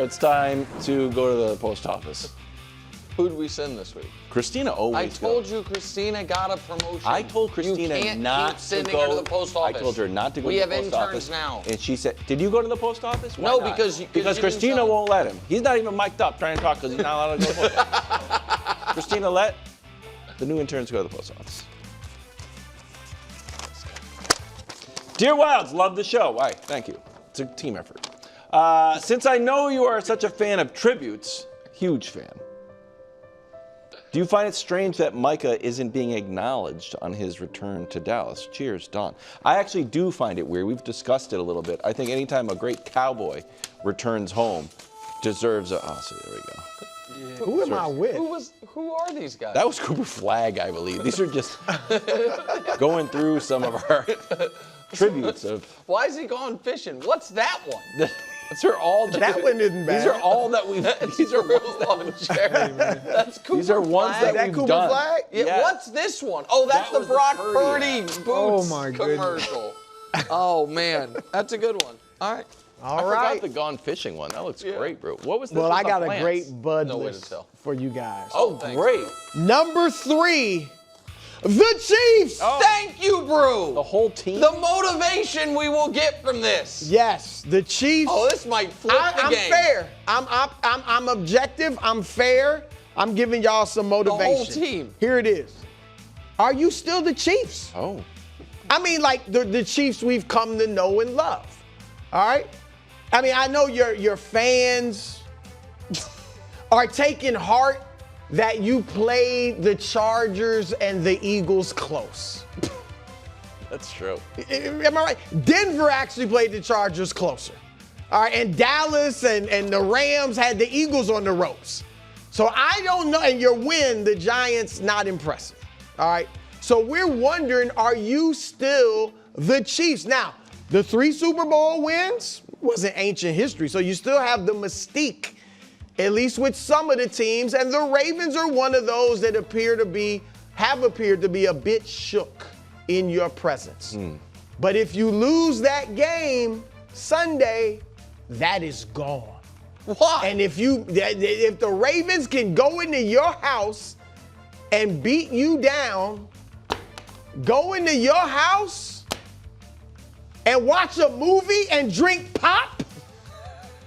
It's time to go to the post office. Who'd we send this week? Christina always I told you Christina got a promotion. I told Christina you can't not keep sending to go her to the post office. I told her not to go to the post office. We have interns now. And she said, did you go to the post office? Why No, not? because Christina won't let him. He's not even mic'd up trying to talk because he's not allowed to go to the post office. Christina, let the new interns go to the post office. Dear Wildes, love the show. Why? Thank you. It's a team effort. Since I know you are such a fan of tributes, huge fan, do you find it strange that Micah isn't being acknowledged on his return to Dallas? Cheers, Don. I actually do find it weird. We've discussed it a little bit. I think anytime a great cowboy returns home deserves a... Oh, see, there we go. Yeah. Who am I with? Who are these guys? That was Cooper Flagg, I believe. These are just going through some of our tributes of... Why is he gone fishing? What's that one? These are all that one isn't bad. These are all that we've. These are ones that That's Cooper These are ones Flag. that we've Cooper done. Flag? Yeah, Yes. What's this one? Oh, that's That the was Brock the Purdy Purdy boots my commercial. Oh man, that's a good one. All right. I forgot the gone fishing one. That looks great, bro. What was this? Well, with I the got plants? a great bud No way to list tell. for you guys. Oh, thanks, great. Number 3, the Chiefs. Oh. Thank you, Brew. The whole team. The motivation we will get from this. Yes, the Chiefs. Oh, this might flip the I'm game. fair. I'm objective. I'm fair. I'm giving y'all some motivation. whole team. Here it is. Are you still the Chiefs? Oh. I mean, like the Chiefs we've come to know and love. All right? I mean, I know your fans are taking heart that you played the Chargers and the Eagles close. That's true. Am I right? Denver actually played the Chargers closer. All right, and Dallas and the Rams had the Eagles on the ropes. So I don't know, and your win, the Giants, not impressive. All right, so we're wondering, are you still the Chiefs? Now, the 3 Super Bowl wins wasn't ancient history, so you still have the mystique, at least with some of the teams, and the Ravens are one of those that have appeared to be a bit shook in your presence. But if you lose that game Sunday, that is gone. Why? And if the Ravens can go into your house and beat you down, go into your house and watch a movie and drink pop,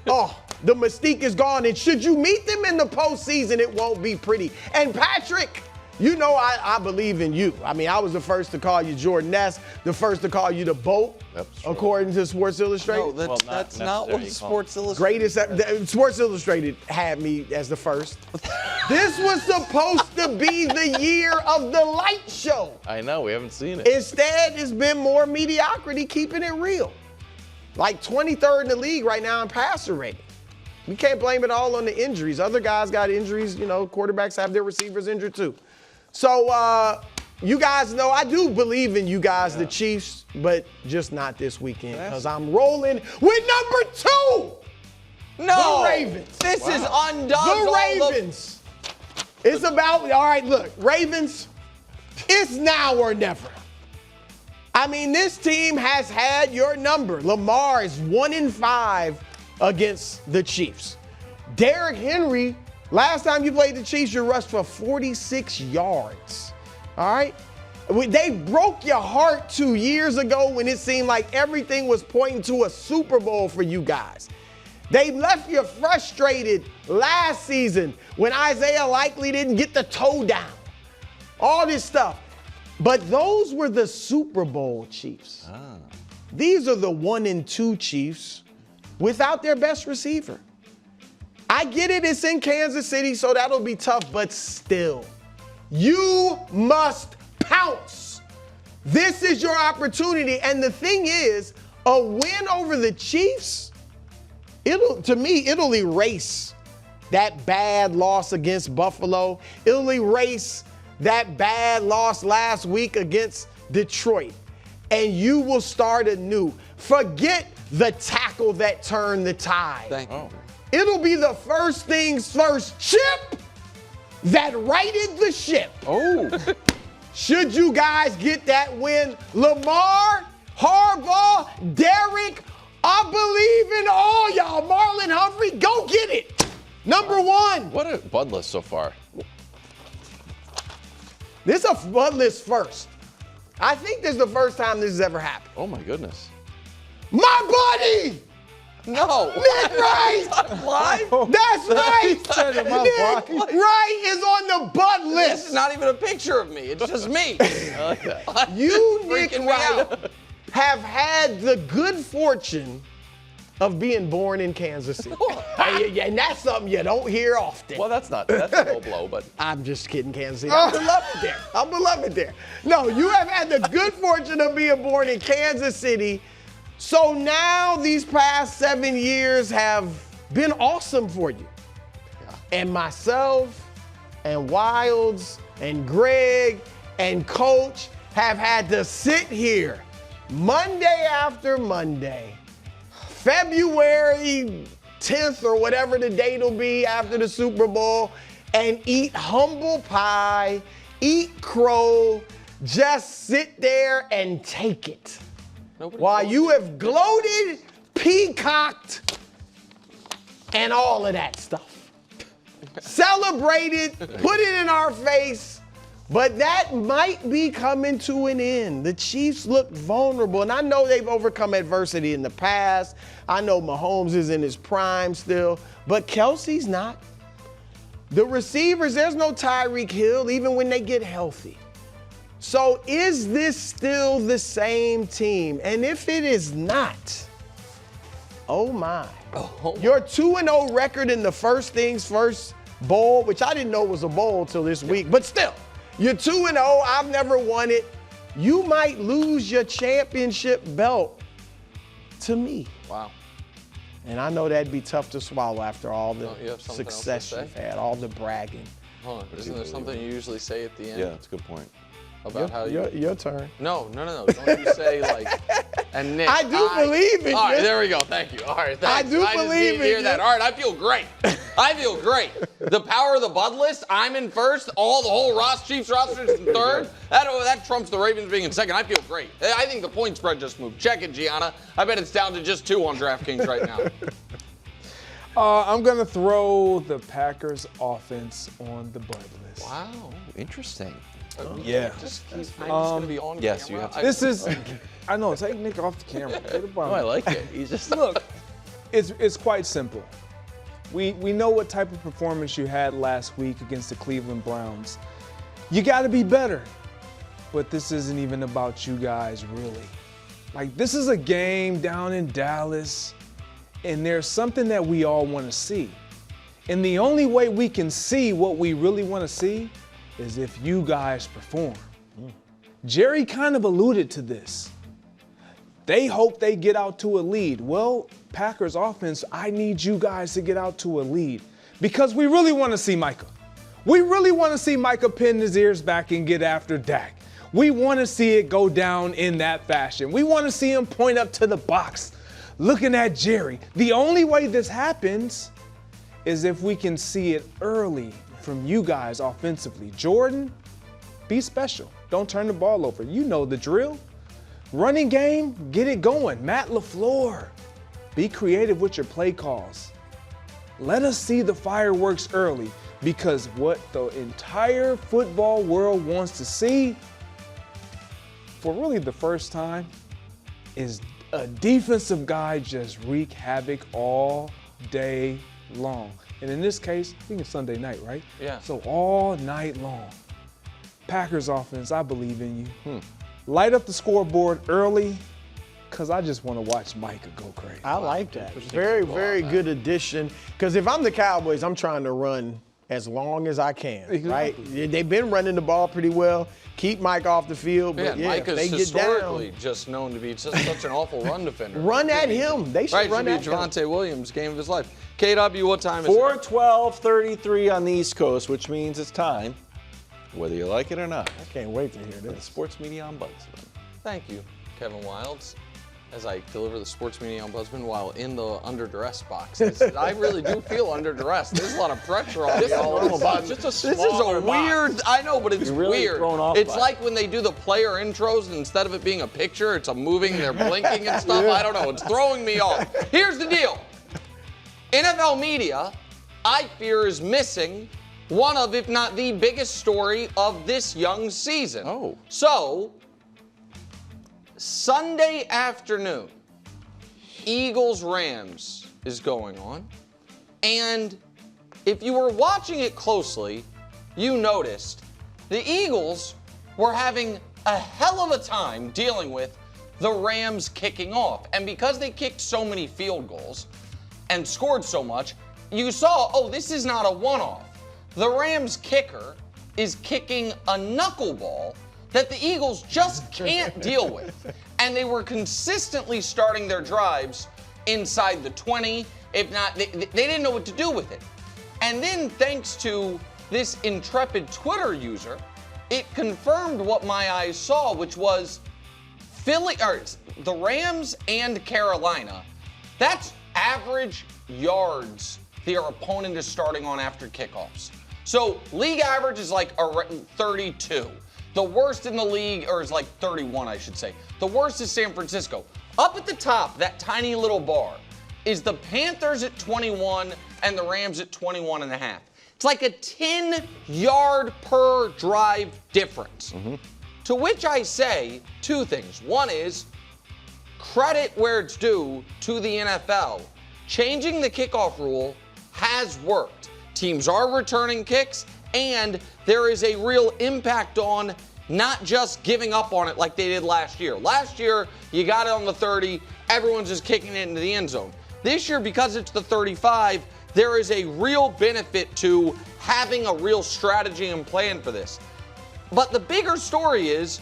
oh, the mystique is gone. And should you meet them in the postseason, it won't be pretty. And Patrick, you know I believe in you. I mean, I was the first to call you Jordan-esque, the first to call you the BOAT, according to Sports Illustrated. No, that's not what Sports Illustrated. Sports Illustrated had me as the first. This was supposed to be the year of the light show. I know, we haven't seen it. Instead, it's been more mediocrity, keeping it real. Like 23rd in the league right now in passer rating. We can't blame it all on the injuries. Other guys got injuries, you know, quarterbacks have their receivers injured too. So you guys know I do believe in you guys, the Chiefs, but just not this weekend because I'm rolling with number 2. No, the Ravens. This is undoes The Ravens. It's about, all right, look, Ravens, it's now or never. I mean, this team has had your number. Lamar is 1-5 against the Chiefs. Derrick Henry, last time you played the Chiefs, you rushed for 46 yards. All right? They broke your heart 2 years ago when it seemed like everything was pointing to a Super Bowl for you guys. They left you frustrated last season when Isaiah Likely didn't get the toe down. All this stuff. But those were the Super Bowl Chiefs. These are the 1-2 Chiefs without their best receiver. I get it, it's in Kansas City, so that'll be tough, but still, you must pounce. This is your opportunity. And the thing is, a win over the Chiefs, it'll erase that bad loss against Buffalo. It'll erase that bad loss last week against Detroit. And you will start anew. Forget the tackle that turned the tide. Thank you. It'll be the first things first chip that righted the ship. Oh. Should you guys get that win, Lamar, Harbaugh, Derek, I believe in all y'all. Marlon Humphrey, go get it. Number one. What a bud list so far. This is a bud list first. I think this is the first time this has ever happened. Oh my goodness. My buddy, No. Nick Wright. Live? That's right. said my Nick buddy. Wright is on the bud This list. is not even a picture of me. It's just me. You, Nick Freaking me Wright, out. have had the good fortune of being born in Kansas City. And that's something you don't hear often. Well, that's a low blow, but I'm just kidding, Kansas City. I'm beloved there. I'm beloved there. No, you have had the good fortune of being born in Kansas City. So now these past 7 years have been awesome for you. And myself and Wildes and Greg and Coach have had to sit here Monday after Monday, February 10th or whatever the date will be after the Super Bowl, and eat humble pie, eat crow, just sit there and take it. While you have gloated, peacocked, and all of that stuff. Celebrated, put it in our face, but that might be coming to an end. The Chiefs look vulnerable, and I know they've overcome adversity in the past. I know Mahomes is in his prime still, but Kelsey's not. The receivers, there's no Tyreek Hill, even when they get healthy. So is this still the same team? And if it is not, oh my. Your 2-0 record in the first things first bowl, which I didn't know was a bowl till this week, but still, you're 2-0, I've never won it. You might lose your championship belt to me. wow. And I know that'd be tough to swallow after all the you have something else to success say? you've had, all the bragging. Hold on. Isn't there something you usually say at the end Yeah, that's a good point. about how you? Your turn. No. Don't you say like? And Nick, I do believe in All right, you. there we go. Thank you. All right, thanks. I do just believe need to in hear you. that. All right, I feel great. I feel great. The power of the bud list. I'm in first. The whole Chiefs roster is in third. That trumps the Ravens being in second. I feel great. I think the point spread just moved. Check it, Gianna. I bet it's down to just 2 on DraftKings right now. I'm going to throw the Packers offense on the bud list. Wow. Interesting. Yeah. Just keep gonna be on yes, camera. you have to. This is, I know, take Nick off the camera. Oh, I like it. He's just Look, it's quite simple. We know what type of performance you had last week against the Cleveland Browns. You got to be better. But this isn't even about you guys, really. Like, this is a game down in Dallas, and there's something that we all want to see. And the only way we can see what we really want to see is if you guys perform. Jerry kind of alluded to this. They hope they get out to a lead. Well, Packers offense, I need you guys to get out to a lead because we really want to see Micah. We really want to see Micah pin his ears back and get after Dak. We want to see it go down in that fashion. We want to see him point up to the box, looking at Jerry. The only way this happens is if we can see it early from you guys offensively. Jordan, be special. Don't turn the ball over. You know the drill. Running game, get it going. Matt LaFleur, be creative with your play calls. Let us see the fireworks early because what the entire football world wants to see for really the first time is a defensive guy just wreak havoc all day long. And in this case, I think it's Sunday night, right? Yeah. So all night long. Packers offense, I believe in you. Light up the scoreboard early because I just want to watch Micah go crazy. I like that. Very, very good addition. Because if I'm the Cowboys, I'm trying to run as long as I can, right? They've been running the ball pretty well. Keep Mike off the field, but yeah, if Micah's they get historically down, just known to be just such an awful run defender. run at him. They should Right, run should at be him. Javonte Williams' game of his life. KW, what time is it? 4:12:33 on the East Coast, which means it's time, whether you like it or not. I can't wait to hear The this. Sports Media Ombudsman. Thank you, Kevin Wildes. as I deliver the sports media ombudsman while in the Under Duress box. I really do feel under duress. There's a lot of pressure on me all of a sudden. Just a This is smaller a box. weird, I know, but it's You're really weird. thrown off It's by like when they do the player intros and instead of it being a picture, it's a moving, they're blinking and stuff. I don't know, it's throwing me off. Here's the deal. NFL media, I fear, is missing one of, if not the biggest story of this young season. Oh. So, Sunday afternoon, Eagles-Rams is going on. And if you were watching it closely, you noticed the Eagles were having a hell of a time dealing with the Rams kicking off. And because they kicked so many field goals and scored so much, you saw, oh, this is not a one-off. The Rams kicker is kicking a knuckleball that the Eagles just can't deal with. And they were consistently starting their drives inside the 20. If not, they didn't know what to do with it. And then thanks to this intrepid Twitter user, it confirmed what my eyes saw, which was the Rams and Carolina. That's average yards their opponent is starting on after kickoffs. So league average is like 32. The worst in the league, or is like 31, I should say. The worst is San Francisco. Up at the top, that tiny little bar, is the Panthers at 21 and the Rams at 21 and a half. It's like a 10-yard per drive difference. To which I say two things. One is credit where it's due to the NFL. Changing the kickoff rule has worked. Teams are returning kicks, and there is a real impact on not just giving up on it like they did last year. Last year, you got it on the 30, everyone's just kicking it into the end zone. This year, because it's the 35, there is a real benefit to having a real strategy and plan for this. But the bigger story is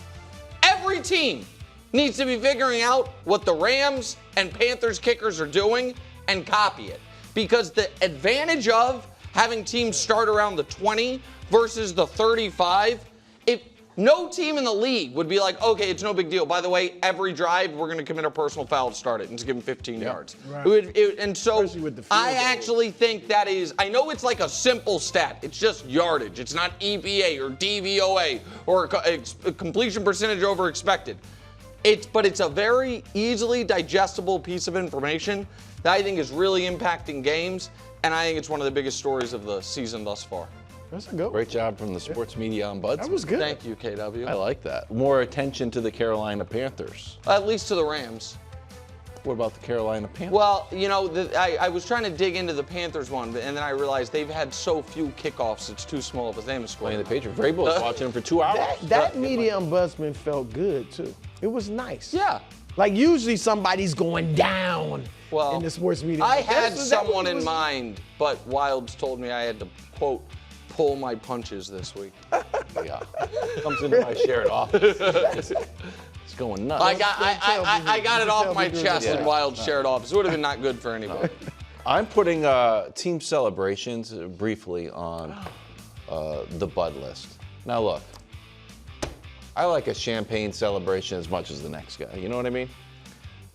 every team needs to be figuring out what the Rams and Panthers kickers are doing and copy it. Because the advantage of having teams start around the 20 versus the 35, if no team in the league would be like, okay, it's no big deal. By the way, every drive, we're going to commit a personal foul to start it and just give them 15 yards. Right. And so Especially with the field I goal. actually think that is, I know it's like a simple stat. It's just yardage. It's not EPA or DVOA or a completion percentage over expected. But it's a very easily digestible piece of information that I think is really impacting games, and I think it's one of the biggest stories of the season thus far. That's a good one. Great job from the sports media ombudsman. That was good. Thank you, KW. I like that. More attention to the Carolina Panthers. At least to the Rams. What about the Carolina Panthers? Well, you know, I was trying to dig into the Panthers one, and then I realized they've had so few kickoffs, it's too small of a name to score. Playing the Patriots. Vrabel was watching them for 2 hours. That media ombudsman felt good, too. It was nice. Yeah. Like, usually somebody's going down in the sports media. I had That someone in was- mind, but Wildes told me I had to, quote, pull my punches this week. Yeah. Comes into my shared office. It's going nuts. I got it off my chest Yeah. and Wildes shared office. It would have been not good for anybody. I'm putting team celebrations briefly on the Bud list. Now look, I like a champagne celebration as much as the next guy. You know what I mean?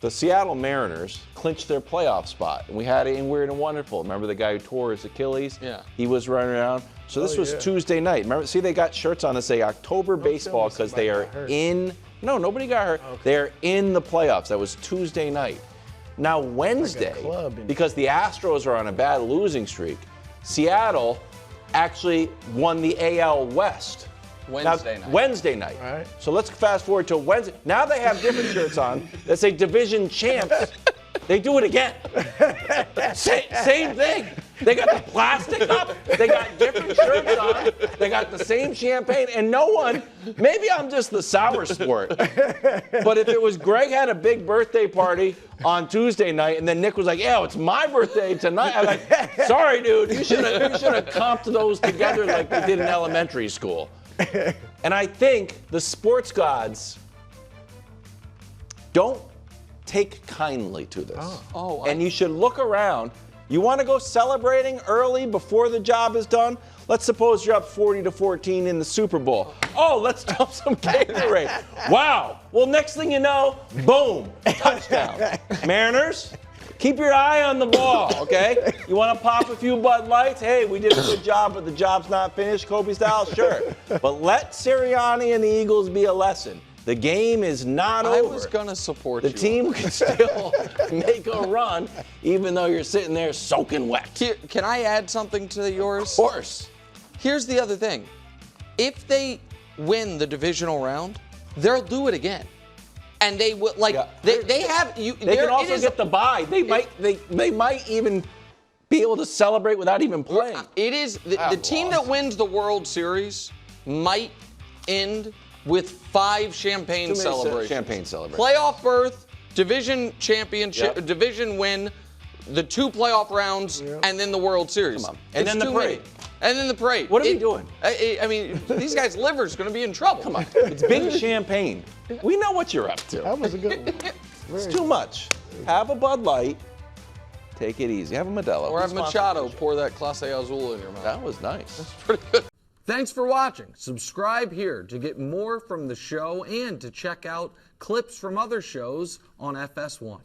The Seattle Mariners clinched their playoff spot. And we had it in Weird and Wonderful. Remember the guy who tore his Achilles? Yeah. He was running around. So this was Tuesday night. Remember, see, they got shirts on that say October Baseball because they are in. No, nobody got hurt. Okay. They're in the playoffs. That was Tuesday night. Now Wednesday, because the Astros are on a bad losing streak, Seattle actually won the AL West. Wednesday night. All right. So let's fast forward to Wednesday. Now they have different shirts on that say division champs. They do it again. Same thing. They got the plastic up. They got different shirts on. They got the same champagne. And no one, maybe I'm just the sour sport. But if it was Greg had a big birthday party on Tuesday night and then Nick was like, yeah, it's my birthday tonight. I'm like, sorry, dude. You should have comped those together like we did in elementary school. And I think the sports gods don't take kindly to this. And you should look around You want to go celebrating early before the job is done? Let's suppose you're up 40-14 in the Super Bowl. Oh, let's dump some Gatorade. Wow. Well, next thing you know, boom, touchdown. Mariners, keep your eye on the ball, okay? You want to pop a few Bud Lights? Hey, we did a good job, but the job's not finished, Kobe style? Sure. But let Sirianni and the Eagles be a lesson. The game is not over. I was going to support the you. The team can still make a run, even though you're sitting there soaking wet. Here, can I add something to yours? Of course. Here's the other thing. If they win the divisional round, they'll do it again. And they will, like, they have you. They can also get the bye. They might even be able to celebrate without even playing. It is the team that wins the World Series might end with 5 champagne celebrations. Playoff berth, division championship, division win, the 2 playoff rounds, and then the World Series. Come on. And then the parade. And then the parade. What are we doing? I mean, these guys' liver's going to be in trouble. Come on. It's big champagne. We know what you're up to. That was a good one. It's too much. Have a Bud Light. Take it easy. Have a Modelo. Or have Machado pour that Clase Azul in your mouth. That was nice. That's pretty good. Thanks for watching. Subscribe here to get more from the show and to check out clips from other shows on FS1.